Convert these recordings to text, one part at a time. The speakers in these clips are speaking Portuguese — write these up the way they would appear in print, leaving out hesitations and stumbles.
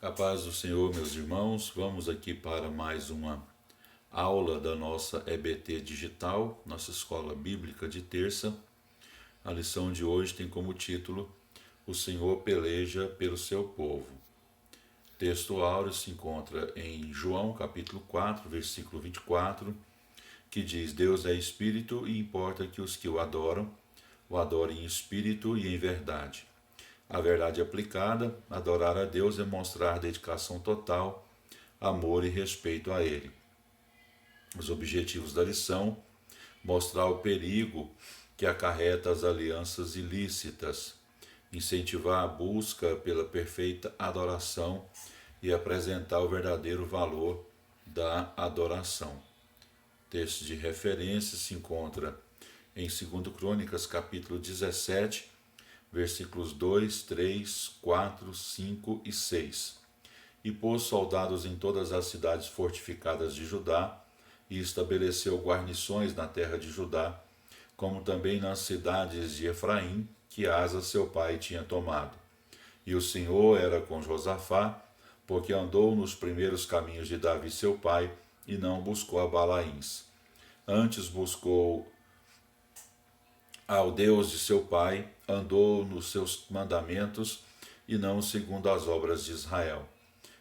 A paz do Senhor, meus irmãos, vamos aqui para mais uma aula da nossa EBT Digital, nossa escola bíblica de terça. A lição de hoje tem como título: O Senhor peleja pelo seu povo. O texto áureo se encontra em João capítulo 4, versículo 24, que diz: Deus é espírito e importa que os que o adorem em espírito e em verdade. A verdade aplicada, adorar a Deus é mostrar dedicação total, amor e respeito a Ele. Os objetivos da lição: mostrar o perigo que acarreta as alianças ilícitas, incentivar a busca pela perfeita adoração e apresentar o verdadeiro valor da adoração. O texto de referência se encontra em 2 Crônicas, capítulo 17, versículos 2, 3, 4, 5 e 6. E pôs soldados em todas as cidades fortificadas de Judá, e estabeleceu guarnições na terra de Judá, como também nas cidades de Efraim, que Asa seu pai tinha tomado. E o Senhor era com Josafá, porque andou nos primeiros caminhos de Davi seu pai, e não buscou a Balaíns. Antes buscou ao Deus de seu pai, andou nos seus mandamentos e não segundo as obras de Israel.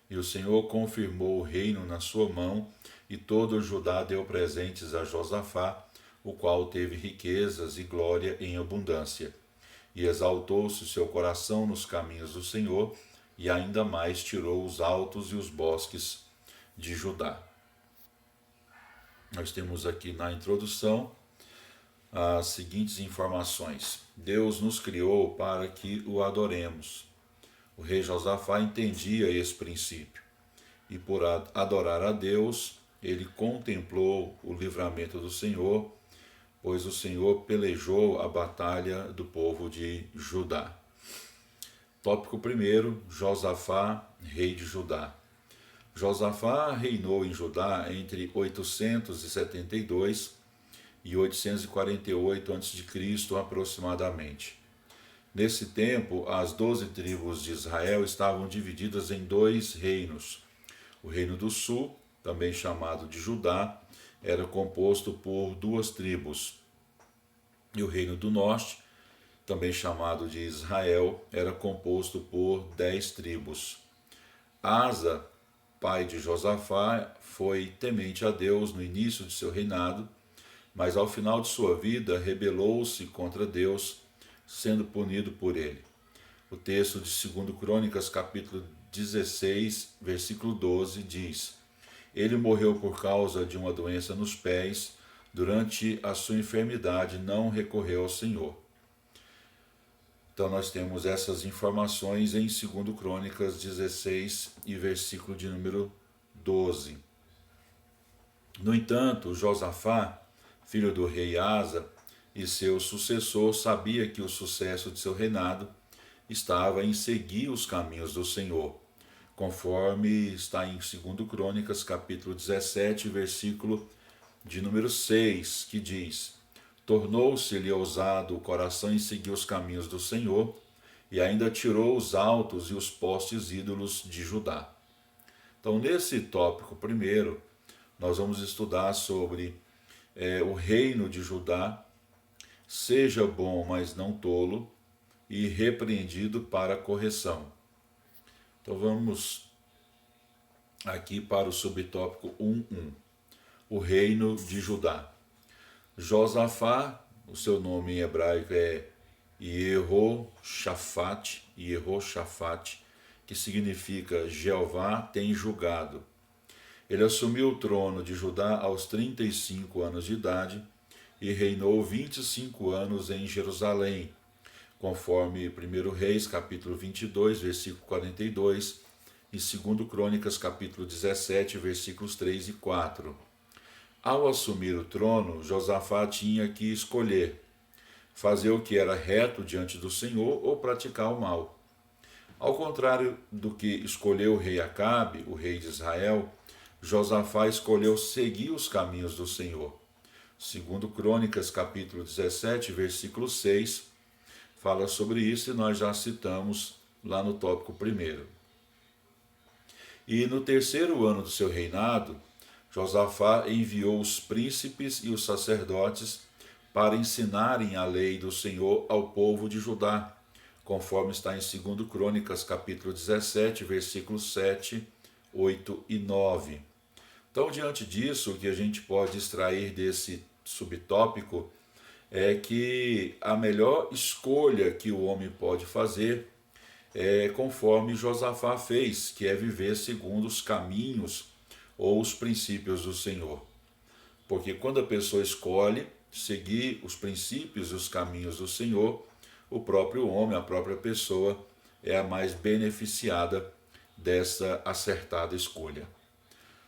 E o Senhor confirmou o reino na sua mão, e todo o Judá deu presentes a Josafá, o qual teve riquezas e glória em abundância. E exaltou-se o seu coração nos caminhos do Senhor, e ainda mais tirou os altos e os bosques de Judá. Nós temos aqui na introdução as seguintes informações: Deus nos criou para que o adoremos. O rei Josafá entendia esse princípio, e por adorar a Deus, ele contemplou o livramento do Senhor, pois o Senhor pelejou a batalha do povo de Judá. Tópico 1: Josafá, rei de Judá. Josafá reinou em Judá entre 872 e 848 a.C. aproximadamente. Nesse tempo, as 12 tribos de Israel estavam divididas em dois reinos. O reino do sul, também chamado de Judá, era composto por 2 tribos. E o reino do norte, também chamado de Israel, era composto por 10 tribos. Asa, pai de Josafá, foi temente a Deus no início de seu reinado, mas ao final de sua vida rebelou-se contra Deus, sendo punido por ele. O texto de 2 Crônicas, capítulo 16, versículo 12, diz: Ele morreu por causa de uma doença nos pés, durante a sua enfermidade não recorreu ao Senhor. Então nós temos essas informações em 2 Crônicas 16 e versículo de número 12. No entanto, Josafá, filho do rei Asa, e seu sucessor, sabia que o sucesso de seu reinado estava em seguir os caminhos do Senhor, conforme está em 2 Crônicas, capítulo 17, versículo de número 6, que diz: Tornou-se-lhe ousado o coração em seguir os caminhos do Senhor, e ainda tirou os altos e os postes ídolos de Judá. Então, nesse tópico primeiro, nós vamos estudar sobre o reino de Judá. Seja bom, mas não tolo, e repreendido para correção. Então vamos aqui para o subtópico 1.1. O reino de Judá. Josafá, o seu nome em hebraico é Yehoshafat, que significa Jeová tem julgado. Ele assumiu o trono de Judá aos 35 anos de idade e reinou 25 anos em Jerusalém, conforme 1 Reis, capítulo 22, versículo 42, e 2 Crônicas, capítulo 17, versículos 3 e 4. Ao assumir o trono, Josafá tinha que escolher fazer o que era reto diante do Senhor ou praticar o mal. Ao contrário do que escolheu o rei Acabe, o rei de Israel, Josafá escolheu seguir os caminhos do Senhor. 2 Crônicas, capítulo 17, versículo 6, fala sobre isso e nós já citamos lá no tópico 1. E no terceiro ano do seu reinado, Josafá enviou os príncipes e os sacerdotes para ensinarem a lei do Senhor ao povo de Judá, conforme está em 2 Crônicas, capítulo 17, versículos 7, 8 e 9. Então, diante disso, o que a gente pode extrair desse subtópico é que a melhor escolha que o homem pode fazer é conforme Josafá fez, que é viver segundo os caminhos ou os princípios do Senhor. Porque quando a pessoa escolhe seguir os princípios e os caminhos do Senhor, o próprio homem, a própria pessoa, é a mais beneficiada dessa acertada escolha.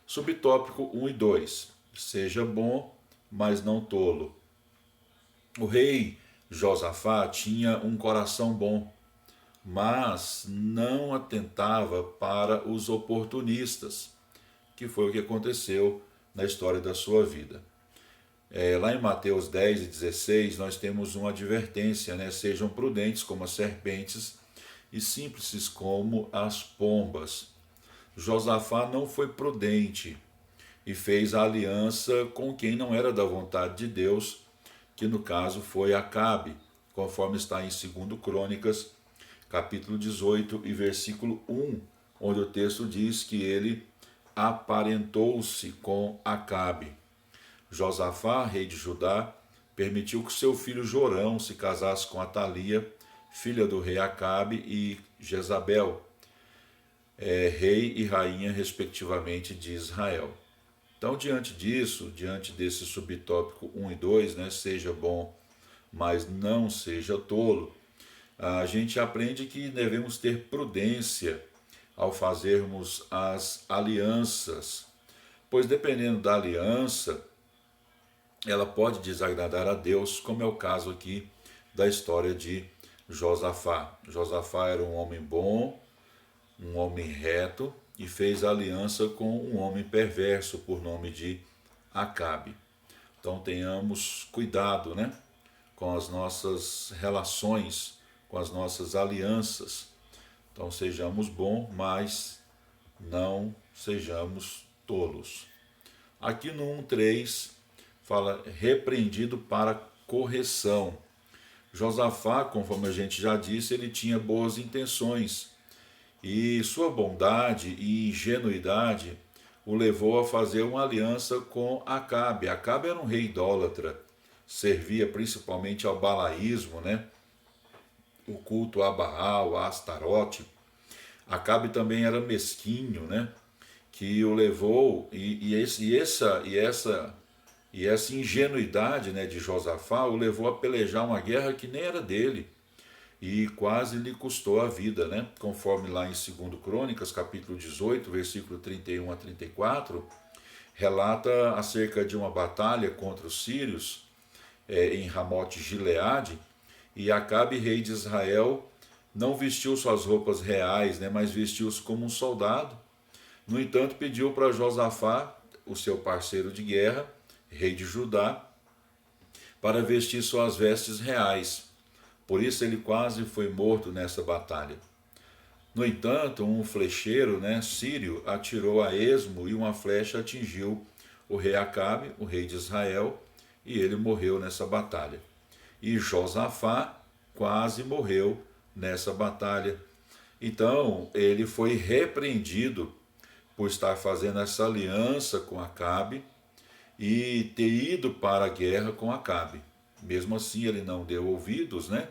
Subtópico 1 e 2. Seja bom, mas não tolo. O rei Josafá tinha um coração bom, mas não atentava para os oportunistas, que foi o que aconteceu na história da sua vida. Lá em Mateus 10 e 16, nós temos uma advertência, né? Sejam prudentes como as serpentes e simples como as pombas. Josafá não foi prudente e fez a aliança com quem não era da vontade de Deus, que no caso foi Acabe, conforme está em 2 Crônicas, capítulo 18 e versículo 1, onde o texto diz que ele aparentou-se com Acabe. Josafá, rei de Judá, permitiu que seu filho Jorão se casasse com Atalia, filha do rei Acabe, e Jezabel, rei e rainha, respectivamente, de Israel. Então, diante disso, diante desse subtópico 1 e 2, né, seja bom, mas não seja tolo, a gente aprende que devemos ter prudência ao fazermos as alianças, pois dependendo da aliança, ela pode desagradar a Deus, como é o caso aqui da história de Josafá. Josafá era um homem bom, um homem reto, e fez aliança com um homem perverso por nome de Acabe. Então tenhamos cuidado, né, com as nossas relações, com as nossas alianças. Então sejamos bons, mas não sejamos tolos. Aqui no 1:3 fala repreendido para correção. Josafá, conforme a gente já disse, ele tinha boas intenções e sua bondade e ingenuidade o levou a fazer uma aliança com Acabe. Acabe era um rei idólatra, servia principalmente ao balaísmo, né? O culto a Baal, a Astarote. Acabe também era mesquinho, né? Que o levou, essa ingenuidade, né, de Josafá o levou a pelejar uma guerra que nem era dele e quase lhe custou a vida, né? Conforme lá em 2 Crônicas, capítulo 18, versículo 31 a 34, relata acerca de uma batalha contra os sírios em Ramote Gileade, e Acabe, rei de Israel, não vestiu suas roupas reais, né, mas vestiu-se como um soldado. No entanto, pediu para Josafá, o seu parceiro de guerra, rei de Judá, para vestir suas vestes reais. Por isso ele quase foi morto nessa batalha. No entanto, um flecheiro, né, sírio atirou a esmo e uma flecha atingiu o rei Acabe, o rei de Israel, e ele morreu nessa batalha. E Josafá quase morreu nessa batalha. Então ele foi repreendido por estar fazendo essa aliança com Acabe e ter ido para a guerra com Acabe. Mesmo assim ele não deu ouvidos, né?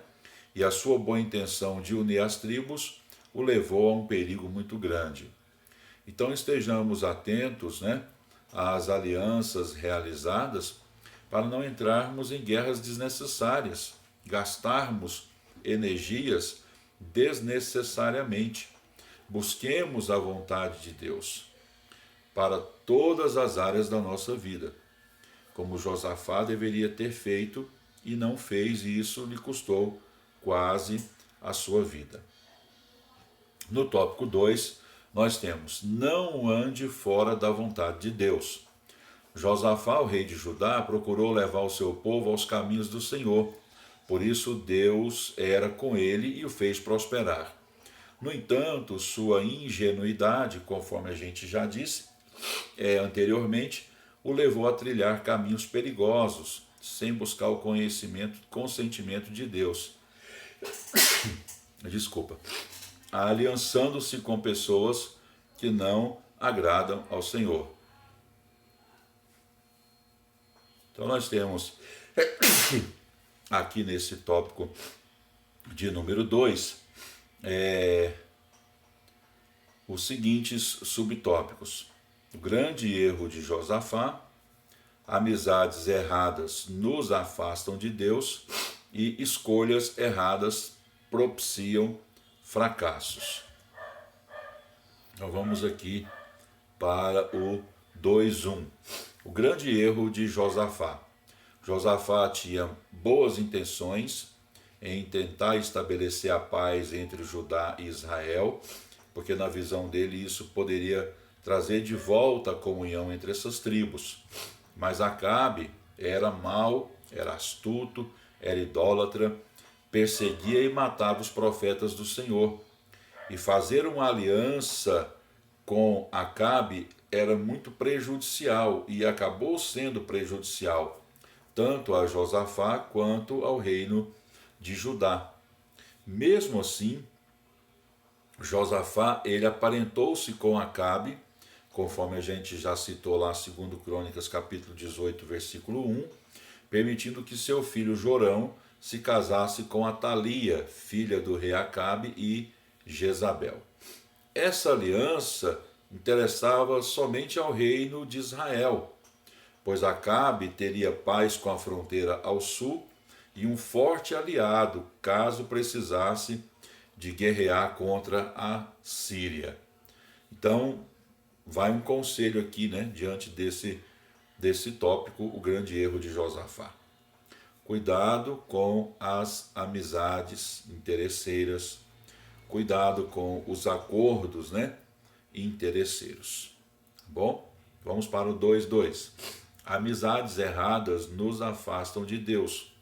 E a sua boa intenção de unir as tribos o levou a um perigo muito grande. Então estejamos atentos, né, às alianças realizadas para não entrarmos em guerras desnecessárias, gastarmos energias desnecessariamente. Busquemos a vontade de Deus para todas as áreas da nossa vida, como Josafá deveria ter feito e não fez, e isso lhe custou quase a sua vida. No tópico 2, nós temos: não ande fora da vontade de Deus. Josafá, o rei de Judá, procurou levar o seu povo aos caminhos do Senhor. Por isso Deus era com ele e o fez prosperar. No entanto, sua ingenuidade, conforme a gente já disse anteriormente, o levou a trilhar caminhos perigosos, sem buscar o consentimento de Deus. Desculpa. Aliançando-se com pessoas que não agradam ao Senhor. Então nós temos aqui nesse tópico de número 2 os seguintes subtópicos: o grande erro de Josafá, amizades erradas nos afastam de Deus e escolhas erradas propiciam fracassos. Então vamos aqui para o 2:1. O grande erro de Josafá. Josafá tinha boas intenções em tentar estabelecer a paz entre Judá e Israel, porque na visão dele isso poderia trazer de volta a comunhão entre essas tribos. Mas Acabe era mau, era astuto, era idólatra, perseguia e matava os profetas do Senhor. E fazer uma aliança com Acabe era muito prejudicial e acabou sendo prejudicial tanto a Josafá quanto ao reino de Judá. Mesmo assim, Josafá, ele aparentou-se com Acabe, conforme a gente já citou lá, 2 Crônicas, capítulo 18, versículo 1, permitindo que seu filho Jorão se casasse com Atalia, filha do rei Acabe e Jezabel. Essa aliança interessava somente ao reino de Israel, pois Acabe teria paz com a fronteira ao sul e um forte aliado caso precisasse de guerrear contra a Síria. Então, vai um conselho aqui, diante desse tópico, o grande erro de Josafá. Cuidado com as amizades interesseiras, cuidado com os acordos, interesseiros. Bom, vamos para o 2:2. Amizades erradas nos afastam de Deus.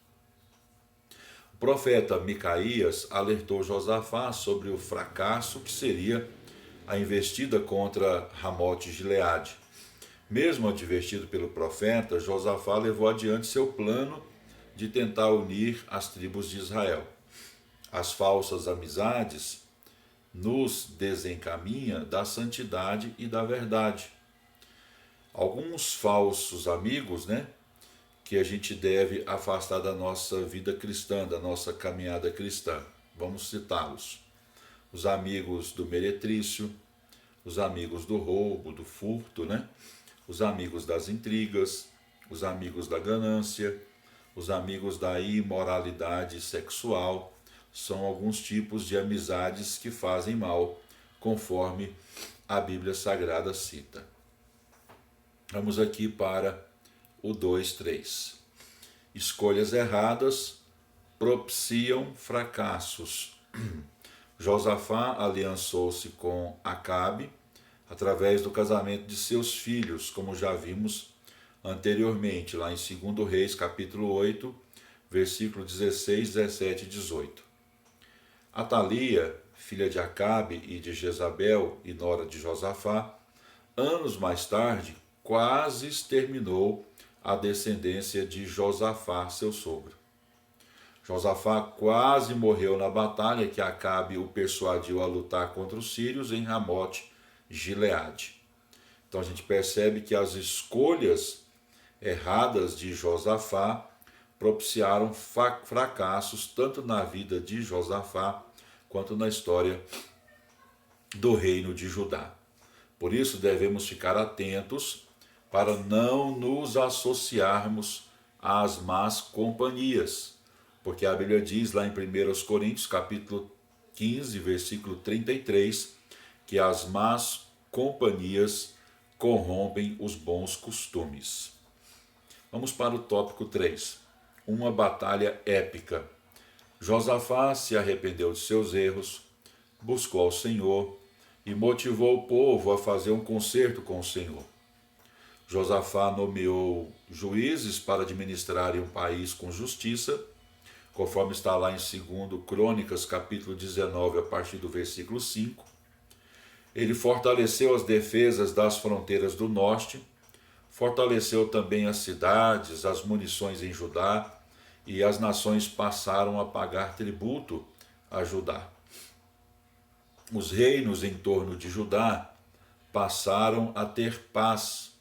O profeta Micaías alertou Josafá sobre o fracasso que seria a investida contra Ramote-Gileade. Mesmo advertido pelo profeta, Josafá levou adiante seu plano de tentar unir as tribos de Israel. As falsas amizades nos desencaminham da santidade e da verdade. Alguns falsos amigos, que a gente deve afastar da nossa vida cristã, da nossa caminhada cristã. Vamos citá-los: os amigos do meretrício, os amigos do roubo, do furto, os amigos das intrigas, os amigos da ganância, os amigos da imoralidade sexual. São alguns tipos de amizades que fazem mal, conforme a Bíblia Sagrada cita. Vamos aqui para o 2:3. Escolhas erradas propiciam fracassos. Josafá aliançou-se com Acabe através do casamento de seus filhos, como já vimos anteriormente, lá em 2 Reis, capítulo 8, versículo 16, 17 e 18. Atalia, filha de Acabe e de Jezabel e nora de Josafá, anos mais tarde, quase exterminou a descendência de Josafá, seu sogro. Josafá quase morreu na batalha que Acabe o persuadiu a lutar contra os sírios em Ramote-Gileade. Então a gente percebe que as escolhas erradas de Josafá propiciaram fracassos tanto na vida de Josafá quanto na história do reino de Judá. Por isso devemos ficar atentos para não nos associarmos às más companhias, porque a Bíblia diz lá em 1 Coríntios, capítulo 15, versículo 33, que as más companhias corrompem os bons costumes. Vamos para o tópico 3. Uma batalha épica. Josafá se arrependeu de seus erros, buscou ao Senhor e motivou o povo a fazer um concerto com o Senhor. Josafá nomeou juízes para administrarem o país com justiça, conforme está lá em 2 Crônicas, capítulo 19, a partir do versículo 5. Ele fortaleceu as defesas das fronteiras do norte, fortaleceu também as cidades, as munições em Judá, e as nações passaram a pagar tributo a Judá. Os reinos em torno de Judá passaram a ter paz,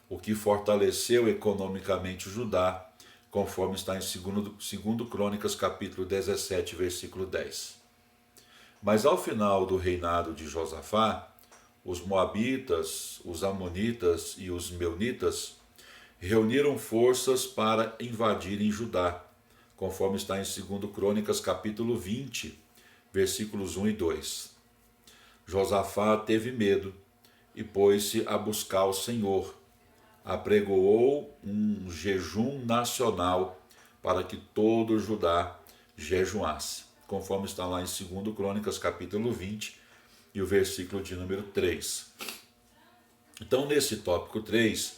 o que fortaleceu economicamente Judá, conforme está em 2 Crônicas, capítulo 17, versículo 10. Mas ao final do reinado de Josafá, os moabitas, os amonitas e os meunitas reuniram forças para invadirem Judá, conforme está em 2 Crônicas, capítulo 20, versículos 1 e 2. Josafá teve medo e pôs-se a buscar o Senhor. Apregoou um jejum nacional para que todo Judá jejuasse, conforme está lá em 2 Crônicas, capítulo 20, e o versículo de número 3. Então, nesse tópico 3,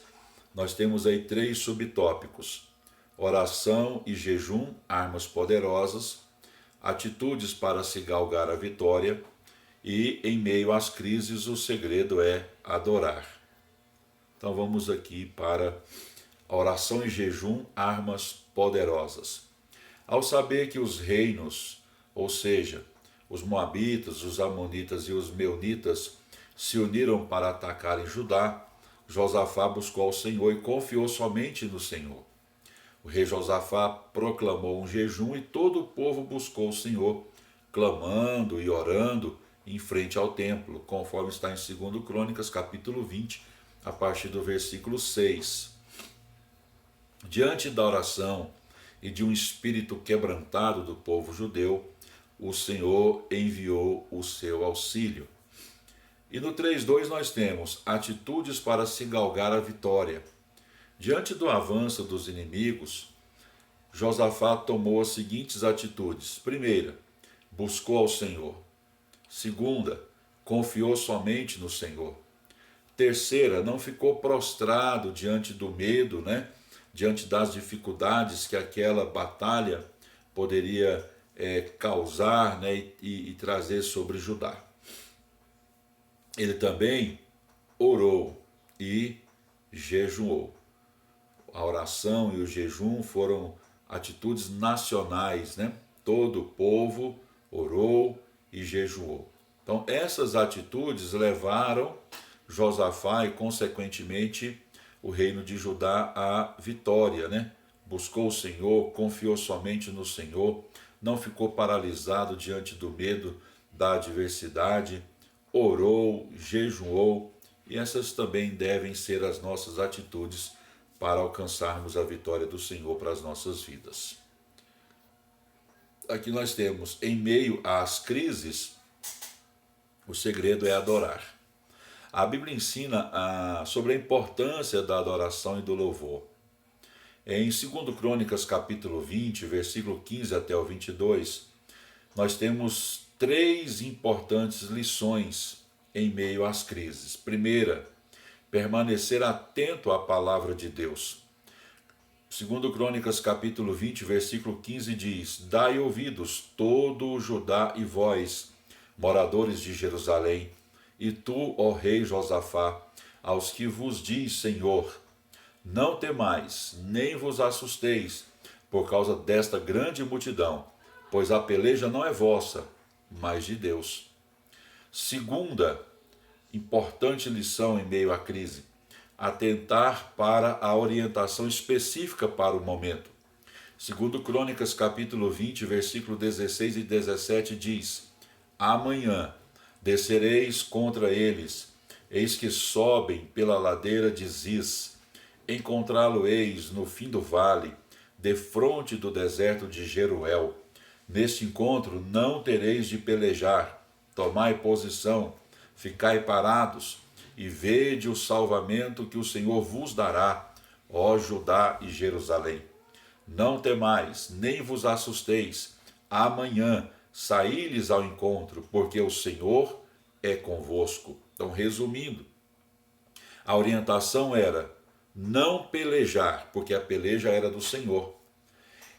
nós temos aí 3 subtópicos: oração e jejum, armas poderosas; atitudes para se galgar a vitória; e, em meio às crises, o segredo é adorar. Então vamos aqui para a oração e jejum, armas poderosas. Ao saber que os reinos, ou seja, os moabitas, os amonitas e os meunitas, se uniram para atacarem Judá, Josafá buscou ao Senhor e confiou somente no Senhor. O rei Josafá proclamou um jejum e todo o povo buscou o Senhor, clamando e orando em frente ao templo, conforme está em 2 Crônicas, capítulo 20, a partir do versículo 6. Diante da oração e de um espírito quebrantado do povo judeu, o Senhor enviou o seu auxílio. E no 3.2 nós temos atitudes para se galgar a vitória. Diante do avanço dos inimigos, Josafá tomou as seguintes atitudes. Primeira, buscou ao Senhor. Segunda, confiou somente no Senhor. Terceira, não ficou prostrado diante do medo, diante das dificuldades que aquela batalha poderia causar, e trazer sobre Judá. Ele também orou e jejuou. A oração e o jejum foram atitudes nacionais, Todo o povo orou e jejuou. Então, essas atitudes levaram Josafá e, consequentemente, o reino de Judá à vitória, Buscou o Senhor, confiou somente no Senhor, não ficou paralisado diante do medo da adversidade, orou, jejuou, e essas também devem ser as nossas atitudes para alcançarmos a vitória do Senhor para as nossas vidas. Aqui nós temos, em meio às crises, o segredo é adorar. A Bíblia ensina sobre a importância da adoração e do louvor. Em 2 Crônicas, capítulo 20, versículo 15 até o 22, nós temos 3 importantes lições em meio às crises. Primeira, permanecer atento à palavra de Deus. 2 Crônicas, capítulo 20, versículo 15 diz: Dai ouvidos, todo o Judá e vós, moradores de Jerusalém, e tu, ó rei Josafá, aos que vos diz Senhor, não temais, nem vos assusteis, por causa desta grande multidão, pois a peleja não é vossa, mas de Deus. Segunda importante lição em meio à crise: atentar para a orientação específica para o momento. 2 Crônicas, capítulo 20, versículo 16 e 17 diz: Amanhã descereis contra eles, eis que sobem pela ladeira de Ziz, encontrá-lo-eis no fim do vale, defronte do deserto de Jeruel. Neste encontro não tereis de pelejar, tomai posição, ficai parados, e vede o salvamento que o Senhor vos dará, ó Judá e Jerusalém. Não temais, nem vos assusteis, amanhã saí-lhes ao encontro, porque o Senhor é convosco. Então, resumindo, a orientação era não pelejar, porque a peleja era do Senhor.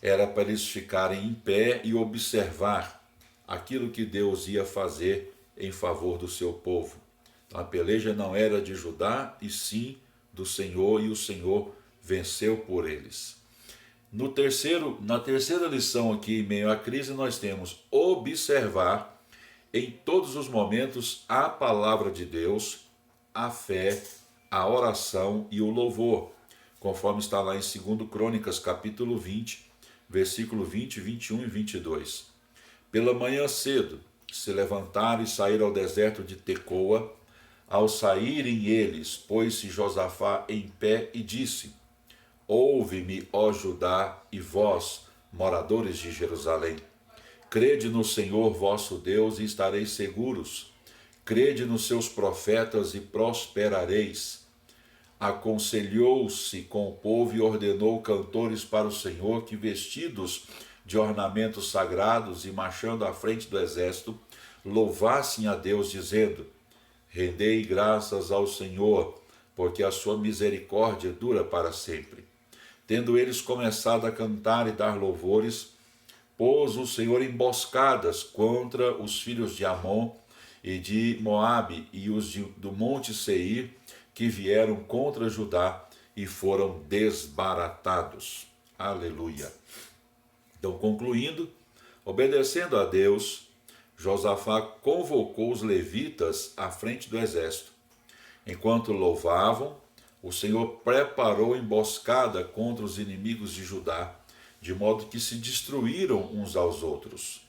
era para eles ficarem em pé e observar aquilo que Deus ia fazer em favor do seu povo. Então, a peleja não era de Judá, e sim do Senhor, e o Senhor venceu por eles. Na terceira lição aqui, em meio à crise, nós temos observar em todos os momentos a palavra de Deus, a fé, a oração e o louvor, conforme está lá em 2 Crônicas, capítulo 20, versículo 20, 21 e 22. Pela manhã cedo, se levantaram e saíram ao deserto de Tecoa. Ao saírem eles, pôs-se Josafá em pé e disse: Ouve-me, ó Judá, e vós, moradores de Jerusalém. Crede no Senhor vosso Deus e estareis seguros. Crede nos seus profetas e prosperareis. Aconselhou-se com o povo e ordenou cantores para o Senhor que, vestidos de ornamentos sagrados e marchando à frente do exército, louvassem a Deus, dizendo: Rendei graças ao Senhor, porque a sua misericórdia dura para sempre. Tendo eles começado a cantar e dar louvores, pôs o Senhor emboscadas contra os filhos de Amon e de Moabe e os do monte Seir, que vieram contra Judá e foram desbaratados. Aleluia. Então, concluindo, obedecendo a Deus, Josafá convocou os levitas à frente do exército. Enquanto louvavam, o Senhor preparou emboscada contra os inimigos de Judá, de modo que se destruíram uns aos outros.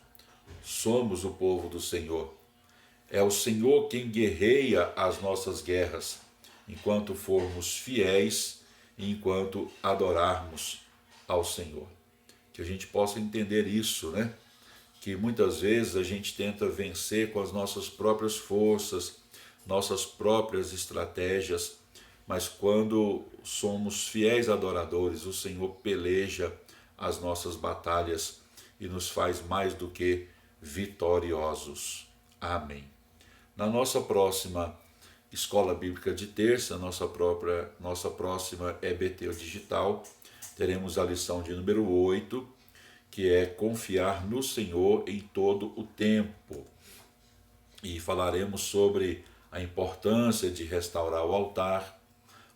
Somos o povo do Senhor. É o Senhor quem guerreia as nossas guerras, enquanto formos fiéis e enquanto adorarmos ao Senhor. Que a gente possa entender isso, né? Que muitas vezes a gente tenta vencer com as nossas próprias forças, nossas próprias estratégias, mas quando somos fiéis adoradores, o Senhor peleja as nossas batalhas e nos faz mais do que vitoriosos. Amém. Na nossa próxima Escola Bíblica de Terça, nossa próxima EBT Digital, teremos a lição de número 8, que é confiar no Senhor em todo o tempo. E falaremos sobre a importância de restaurar o altar.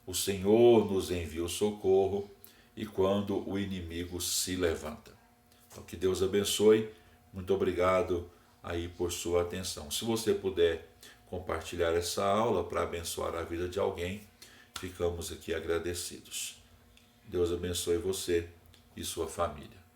O Senhor nos envia o socorro e quando o inimigo se levanta. Então, que Deus abençoe. Muito obrigado aí por sua atenção. Se você puder compartilhar essa aula para abençoar a vida de alguém, ficamos aqui agradecidos. Deus abençoe você e sua família.